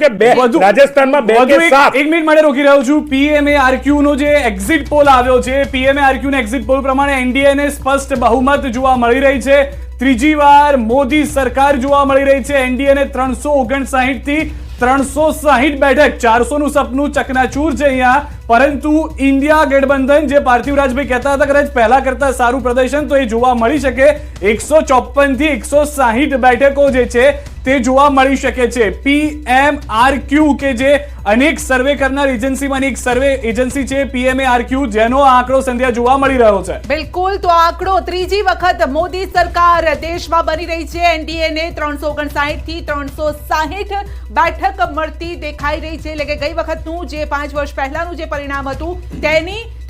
કે રાજસ્થાનમાં 2 કે 7. એક મિનિટ માટે રોકી રહ્યો છું. PMARQ નો જે એક્ઝિટ પોલ આવ્યો છે, PMARQ ના એક્ઝિટ પોલ પ્રમાણે એનડીએને સ્પષ્ટ બહુમત જોવા મળી રહી છે. ત્રીજી વાર મોદી સરકાર જોવા મળી રહી છે. એનડીએને 359 થી 360 બેઠક, 400 નું સપનું ચકનાચૂર છે અહીંયા. પરંતુ ઇન્ડિયા ગઠબંધન, જે પાર્થિવરાજભાઈ કહેતા હતા કદાચ પહેલા કરતા સારું પ્રદર્શન, તો એ જોવા મળી શકે. 154 થી 160 બેઠકો જે છે તે જોવા મળી શકે છે. PMARQ કે જે અનેક સર્વે કરનાર એજન્સીમાં એક સર્વે એજન્સી છે PMARQ, જેનો આંકડો સંધ્યા જોવા મળી રહ્યો છે. બિલકુલ. તો આંકડો ત્રીજી વખત મોદી સરકાર દેશમાં બની રહી છે. એનડીએને 359 થી 360 બેઠક મળતી દેખાઈ રહી છે. એટલે કે ગઈ વખતનું જે 5 વર્ષ પહેલાનું જે પરિણામ હતું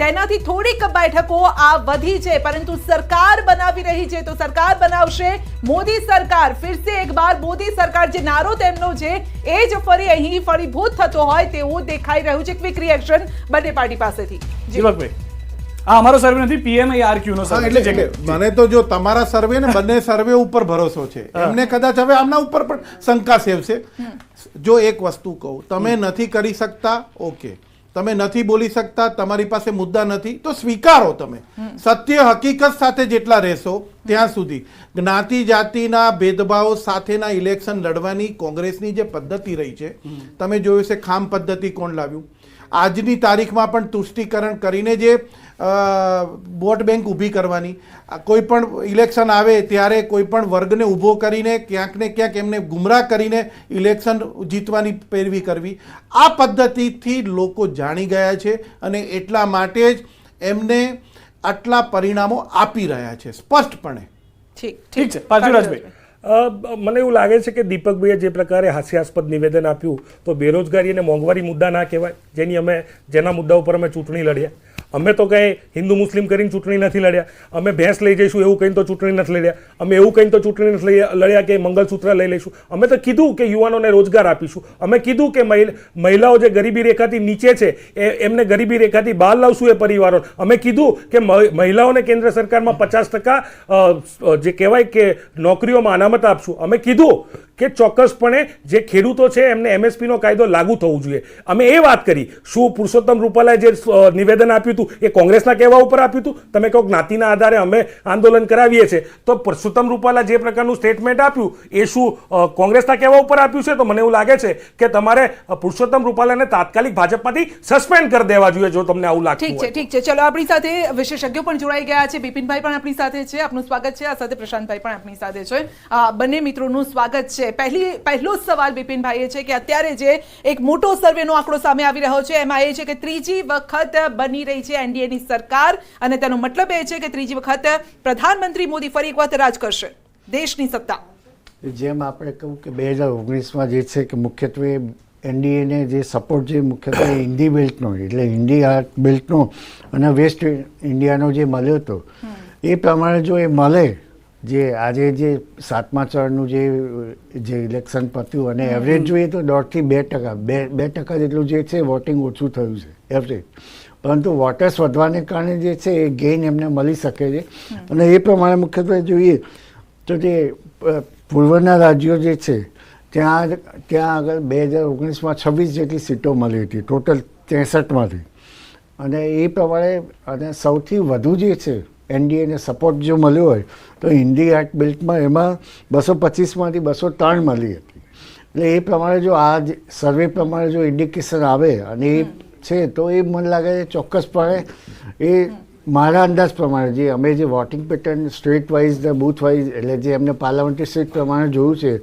તેનાથી થોડીક બેઠકો આ વધી છે. પરંતુ સરકાર બનાવી રહી છે, તો સરકાર બનાવશે મોદી સરકાર. ફિરસે એક બાર મોદી સરકાર, જે નારો તેમનો છે એ જ ફરી અહીં ફળીભૂત થતો હોય તેવું દેખાઈ રહ્યું છે. ક્વિક રિએક્શન બંને પાર્ટી પાસેથી. જીવકભાઈ, આ અમારો સર્વે નથી, PMARQ નો સર્વે. એટલે મને તો જો તમારા સર્વે ને બંને સર્વે ઉપર ભરોસો છે. એમને કદાચ હવે આમના ઉપર પણ શંકા સેવશે. જો એક વસ્તુ કહું, તમે નથી કરી શકતા, ઓકે, તમે નથી બોલી શકતા, તમારી પાસે મુદ્દા નથી, તો સ્વીકારો. તમે સત્ય હકીકત સાથે જેટલા રહેશો ત્યાં સુધી જ્ઞાતિ જાતિના ભેદભાવ સાથેના ઇલેક્શન લડવાની કોંગ્રેસની જે પદ્ધતિ રહી છે, તમે જોયું છે ખામ પદ્ધતિ કોણ લાવ્યું. આજની તારીખમાં પણ તુષ્ટિકરણ કરીને જે વોટ બેંક ઊભી કરવાની, કોઈ પણ ઇલેક્શન આવે ત્યારે કોઈ પણ વર્ગને ઊભો કરીને ક્યાંક ને ક્યાંક એમને ગુમરાહ કરીને ઇલેક્શન જીતવાની પેરવી કરવી, આ પદ્ધતિથી લોકો જાણી ગયા છે અને એટલા માટે જ એમને આટલા પરિણામો આપી રહ્યા છે સ્પષ્ટપણે. ઠીક છે પાર્થિવરાજભાઈ. મને એવું લાગે છે કે દીપકભાઈએ જે પ્રકારે હાસ્યાસ્પદ નિવેદન આપ્યું, તો બેરોજગારી અને મોંઘવારી મુદ્દા ના કહેવાય, જેના મુદ્દા ઉપર અમે ચૂંટણી લડ્યા. અમે તો કંઈ હિન્દુ મુસ્લિમ કરીને ચૂંટણી નથી લડ્યા. અમે ભેંસ લઈ જઈશું એવું કહીને તો ચૂંટણી નથી લડ્યા. અમે એવું કહીને તો ચૂંટણી નથી લડ્યા કે મંગલસૂત્ર લઈ લઈશું. અમે તો કીધું કે યુવાનોને રોજગાર આપીશું. અમે કીધું કે મહિલાઓ જે ગરીબી રેખાથી નીચે છે એમને ગરીબી રેખાથી બહાર લાવશું એ પરિવારો. અમે કીધું કે મહિલાઓને કેન્દ્ર સરકારમાં 50% જે કહેવાય કે નોકરીઓમાં અનામત આપશું. અમે કીધું કે ચોક્કસપણે જે ખેડૂતો છે એમને MSPનો કાયદો લાગુ થવો જોઈએ. અમે એ વાત કરી. શું પુરુષોત્તમ રૂપાલાએ જે નિવેદન આપ્યું હતું એ કોંગ્રેસના કહેવા ઉપર આપ્યું હતું? તમે કહો જ્ઞાતિના આધારે અમે આંદોલન કરાવીએ છીએ, તો પુરુષોત્તમ રૂપાલા જે પ્રકારનું સ્ટેટમેન્ટ આપ્યું એ શું કોંગ્રેસના કહેવા ઉપર આપ્યું છે? તો મને એવું લાગે છે કે તમારે પુરુષોત્તમ રૂપાલાને તાત્કાલિક ભાજપમાંથી સસ્પેન્ડ કરી દેવા જોઈએ જો તમને આવું લાગતું હોય. ઠીક છે. ચલો, આપણી સાથે વિશેષજ્ઞો પણ જોડાઈ ગયા છે. બિપિનભાઈ પણ આપણી સાથે છે, આપનું સ્વાગત છે. આ સાથે પ્રશાંતભાઈ પણ આપણી સાથે છે. બંને મિત્રોનું સ્વાગત છે. પહેલો સવાલ બિપિનભાઈ છે કે અત્યારે જે એક મોટો સર્વેનો આંકડો સામે આવી રહ્યો છે એમાં એ છે કે ત્રીજી વખત બની રહી છે એનડીએની સરકાર, અને તેનો મતલબ એ છે કે ત્રીજી વખત પ્રધાનમંત્રી મોદી ફરી એક વખત રાજ કરશે દેશની સત્તા. જેમ આપણે કહ્યું કે 2019માં જે છે કે મુખ્યત્વે એનડીએને જે સપોર્ટ છે મુખ્યત્વે હિન્દી બેલ્ટનો, એટલે ઇન્ડિયા બેલ્ટનો અને વેસ્ટ ઇન્ડિયાનો જે મળ્યો હતો એ પ્રમાણે જો એ મળે, જે આજે જે 7મા ચરણનું જે ઇલેક્શન પત્યું અને એવરેજ જોઈએ તો 1.5% 2% જેટલું જે છે વોટિંગ ઓછું થયું છે એવરેજ. પરંતુ વોટર્સ વધવાને કારણે જે છે એ ગેઇન એમને મળી શકે છે. અને એ પ્રમાણે મુખ્યત્વે જોઈએ તો જે પૂર્વના રાજ્યો જે છે ત્યાં આગળ 2019માં 26 જેટલી સીટો મળી હતી ટોટલ 63માંથી. અને એ પ્રમાણે અને સૌથી વધુ જે છે એનડીએને સપોર્ટ જો મળ્યો હોય તો ઇન્ડિયા બેલ્ટમાં એમાં 225માંથી 203 મળી હતી. એટલે એ પ્રમાણે જો આ સર્વે પ્રમાણે જો ઇન્ડિકેશન આવે અને એ છે તો એ મને લાગે છે ચોક્કસપણે એ મારા અંદાજ પ્રમાણે જે અમે જે વોટિંગ પેટર્ન સ્ટેટ વાઇઝ ને બૂથ વાઇઝ એટલે જે એમને પાર્લામેન્ટરી સીટ પ્રમાણે જોયું છે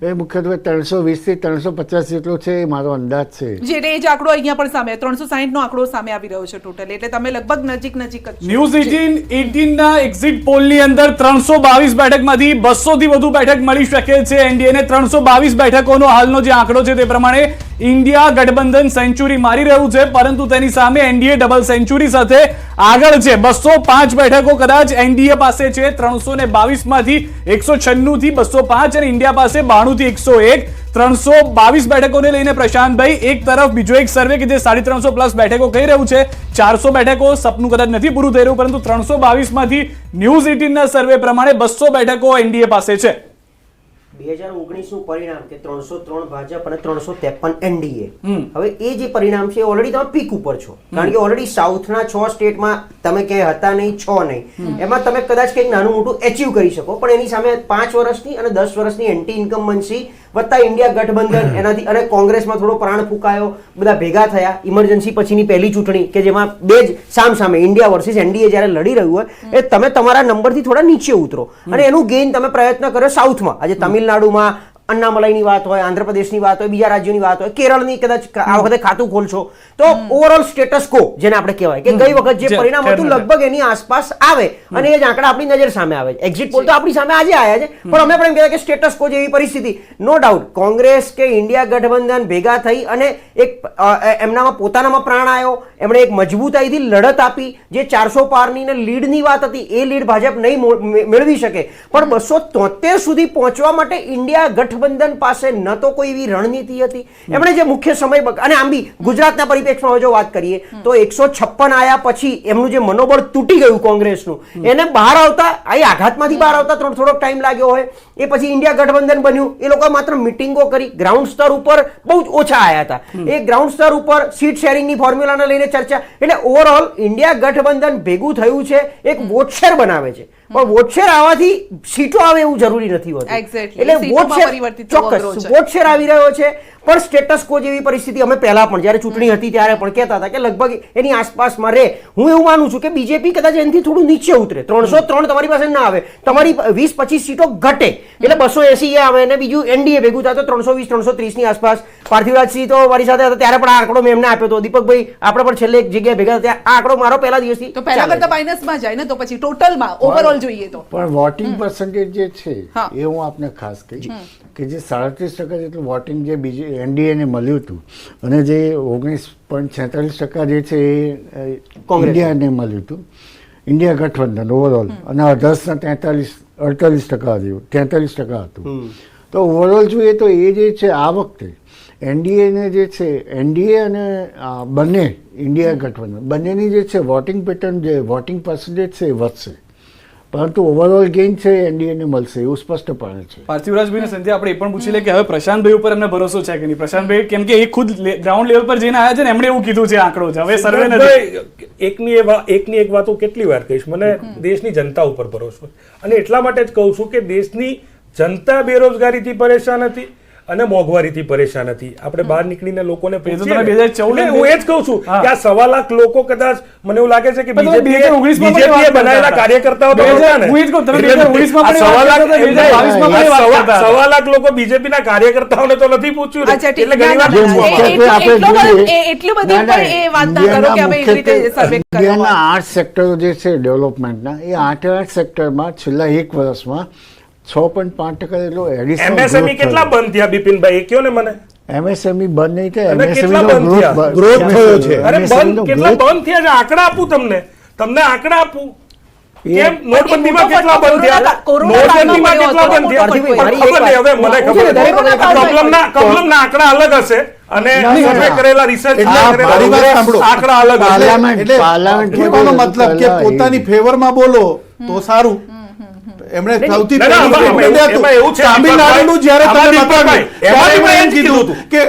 એ મુખ્યત્વે 320 થી 350 જેટલો છે એ મારો અંદાજ છે. જે એ જ આંકડો અહીંયા પણ સામે 360 નો આંકડો સામે આવી રહ્યો છે ટોટલ. એટલે તમે લગભગ નજીક જ ન્યૂઝ 18 ના એક્ઝિટ પોલની અંદર 322 બેઠકમાંથી 200 થી વધુ બેઠક મળી શકે છે એનડીએને. 322 બેઠકોનો હાલનો જે આંકડો છે તે પ્રમાણે ઇન્ડિયા ગઠબંધન સેન્ચુરી મારી રહ્યું છે, પરંતુ તેની સામે એનડીએ ડબલ સેન્ચુરી સાથે આગળ છે. 205 બેઠકો કદાચ એનડીએ પાસે છે. 322 માંથી 196 થી 205 અને ઇન્ડિયા પાસે 92 થી 101. 322 બેઠકોને લઈને પ્રશાંતભાઈ, એક તરફ બીજો એક સર્વે કે જે 350 પ્લસ બેઠકો કહી રહ્યું છે 400 બેઠકો સપનું કદાચ નથી પૂરું થઈ રહ્યું, પરંતુ 322 માંથી ન્યૂઝ 18 ના સર્વે પ્રમાણે 200 બેઠકો એનડીએ પાસે છે. 2019 નું પરિણામ કે 303 ભાજપ અને 353 એનડીએ, હવે એ જે પરિણામ છે ઓલરેડી તમે પીક ઉપર છો, કારણ કે ઓલરેડી સાઉથના 6 સ્ટેટમાં તમે ક્યાંય હતા નહીં, 6 નહીં, એમાં તમે કદાચ કંઈક નાનું મોટું એચીવ કરી શકો, પણ એની સામે 5 વર્ષની અને 10 વર્ષની એન્ટી ઇન્કમ્બન્સી વત્તા ઇન્ડિયા ગઠબંધન એનાથી, અને કોંગ્રેસમાં થોડો પ્રાણ ફૂંકાયો, બધા ભેગા થયા, ઇમરજન્સી પછીની પહેલી ચૂંટણી કે જેમાં બે જ સામે ઇન્ડિયા વર્સિસ એનડીએ જ્યારે લડી રહ્યું હોય, એ તમે તમારા નંબરથી થોડા નીચે ઉતરો અને એનું ગેઇન તમે પ્રયત્ન કર્યો સાઉથમાં. આજે તમિલનાડુમાં અન્નામલાઈની વાત હોય, આંધ્રપ્રદેશની વાત હોય, બીજા રાજ્યોની વાત હોય, કેરળની કદાચ આ વખતે ખાતું ખોલશો તો ઓવરઓલ સ્ટેટસ કો જેને આપણે કહેવાય કે ગઈ વખત જે પરિણામ હતું લગભગ એની આસપાસ આવે અને એ જ આંકડા આપણી નજર સામે આવે છે. એક્ઝિટ પોલ તો આપણી સામે આજે આવ્યા છે, પણ અમે પણ એમ કહેવાય કે સ્ટેટસ કો જેવી પરિસ્થિતિ. નો ડાઉટ કોંગ્રેસ કે ઇન્ડિયા ગઠબંધન ભેગા થઈ અને એક એમનામાં પોતાનામાં પ્રાણ આવ્યો, એમણે એક મજબૂતાઈથી લડત આપી. જે 400 પારની ને લીડની વાત હતી એ લીડ ભાજપ નહીં મેળવી શકે, પણ 273 સુધી પહોંચવા માટે ઇન્ડિયા ગઠબંધન પાસે ન તો કોઈ એવી રણનીતિ હતી. એમણે જે મુખ્ય સમય, અને આમ બી ગુજરાતના પરિપ્રેક્ષમાં જો વાત કરીએ તો 156 આયા પછી એમનું જે મનોબળ તૂટી ગયું કોંગ્રેસનું, એને બહાર આવતા આ આઘાતમાંથી બહાર આવતા થોડોક ટાઈમ લાગ્યો હોય. એ પછી ઇન્ડિયા ગઠબંધન બન્યું, એ લોકો માત્ર મિટિંગો કરી, ગ્રાઉન્ડ સ્તર ઉપર બહુ જ ઓછા આવ્યા હતા. એ ગ્રાઉન્ડ સ્તર ઉપર સીટ શેરિંગની ફોર્મ્યુલાને લઈને ચર્ચા, એટલે ઓવરઓલ ઇન્ડિયા ગઠબંધન ભેગું થયું છે, એક વોટ શેર બનાવે છે, પણ વોટ શેર આવવાથી સીટો આવે એવું જરૂરી નથી હોતું. એટલે વોટ શેર ચોક્કસ વોટ શેર આવી રહ્યો છે, પણ સ્ટેટસ કો જેવી પરિસ્થિતિ અમે પહેલા પણ જ્યારે ચૂંટણી હતી ત્યારે પણ કહેતા હતા કે લગભગ એની આસપાસમાં રહે. હું એવું માનું છું કે બીજેપી કદાચ એનાથી થોડું નીચે ઉતરે, 303 તમારી પાસે ના આવે, તમારી 20-25 સીટો ઘટે એટલે 280 આવે, અને બીજું એનડીએ ભેગું થાય તો 320-330 ની આસપાસ. પાર્થિવરાજસિંહ તો મારી સાથે હતા ત્યારે પણ આ આંકડો મેં એમને આપ્યો હતો, દીપકભાઈ આપણે પણ છેલ્લે એક જગ્યાએ ભેગા થયા, આ આંકડો મારો પહેલા દિવસથી તો પહેલા કરતા માઇનસમાં જાય ને, તો પછી ટોટલમાં ઓવરઓલ જોઈએ તો પણ વોટિંગ પર્સન્ટેજ જે છે એ હું આપને ખાસ કહીશ કે જે 37% જેટલું વોટિંગ જે બીજી એનડીએને મળ્યું હતું અને જે 19.46% જે છે એ ઇન્ડિયાને મળ્યું હતું, ઇન્ડિયા ગઠબંધન ઓવરઓલ, અને અધર્સના 48% જેવું 43% હતું. તો ઓવરઓલ જોઈએ તો એ જે છે આ વખતે એનડીએને જે છે, એનડીએ અને બંને ઇન્ડિયા ગઠબંધન બંનેની જે છે વોટિંગ પેટર્ન, જે વોટિંગ પર્સન્ટેજ છે એ વધશે, પરંતુ ઓવરઓલ ગેઇન છે એનડીએને મળશે એવું સ્પષ્ટપણે છે. પાર્થિવરાજભાઈને સંધ્યા આપણે એ પણ પૂછી લે કે હવે પ્રશાંતભાઈ ઉપર એમને ભરોસો છે કે નહીં. પ્રશાંતભાઈ કેમ કે એ ખુદ ગ્રાઉન્ડ લેવલ પર જઈને આવ્યા છે ને, એમણે એવું કીધું છે આંકડો છે, હવે સર્વે નથી. એકની એક વાત હું કેટલી વાર કહીશ, મને દેશની જનતા ઉપર ભરોસો છે, અને એટલા માટે જ કહું છું કે દેશની જનતા બેરોજગારીથી પરેશાન હતી અને મોંઘવારીથી પરેશાન હતી. આપણે બહાર નીકળીને લોકોને પૂછીએ ને, 2014 હું એ જ કહું છું કે આ 1.25 લાખ લોકો કદાચ મને એવું લાગે છે કે પણ તમે 2019 માં બીજેપી બનાવેલા કાર્યકર્તાઓ તો હતા ને. હું એ જ કહું, તમે 2019 માં પણ એ વાત કરતા હતા, 2022 માં પણ એ વાત કરતા હતા. 1.25 લાખ લોકો બીજેપી ના કાર્યકર્તાઓને તો નથી પૂછ્યું ને. અચ્છા, ઠીક. એટલે ઘણી વાર એટલું બધું પણ એ વાત ના કરો કે અમે એવી રીતે સર્વે ઇન્ડિયાના 8 સેક્ટરો જે છે ડેવલપમેન્ટના, એ 8 સેક્ટરમાં છેલ્લા 1 વર્ષમાં 6.5% એટલો એડિશનલ MSME કેટલા બંધ થયા બિપિનભાઈ, એ કયો ને મને. એમએસએમઈ બંધ નહીં થાય, અને કેટલા MSME બંધ થયા? ગ્રોથ થયો છે. અરે બંધ કેટલા બંધ થયા છે, આંકડા આપું તમને આંકડા આપું. કેમ નોટબંધીમાં કેટલા બંધ થયા, નોટબંધીમાં કેટલા બંધ થયા, પણ ખબર નહીં, હવે મને ખબર નથી. કમલમના આંકડા અલગ હશે અને સર્વે કરેલા રિસર્ચ મારી વાત સાંભળો. આંકડા અલગ હશે. પાર્લામેન્ટ કહેવાનો મતલબ કે પોતાની ફેવરમાં બોલો તો સારું. એમણે સૌથી તામિલનાડુનું જ્યારે તમે બતાવ્યું ત્યારે મેં એમ કીધું કે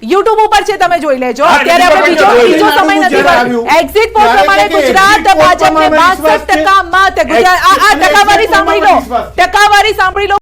યુટ્યુબ ઉપર છે, તમે જોઈ લેજો. અત્યારે આપણે બીજો સમય નથી. એક્ઝિટ પોલ પ્રમાણે ગુજરાત ભાજપને 62% મત. ગુજરાત આ ટકાવારી સાંભળી લો, ટકાવારી સાંભળી લો.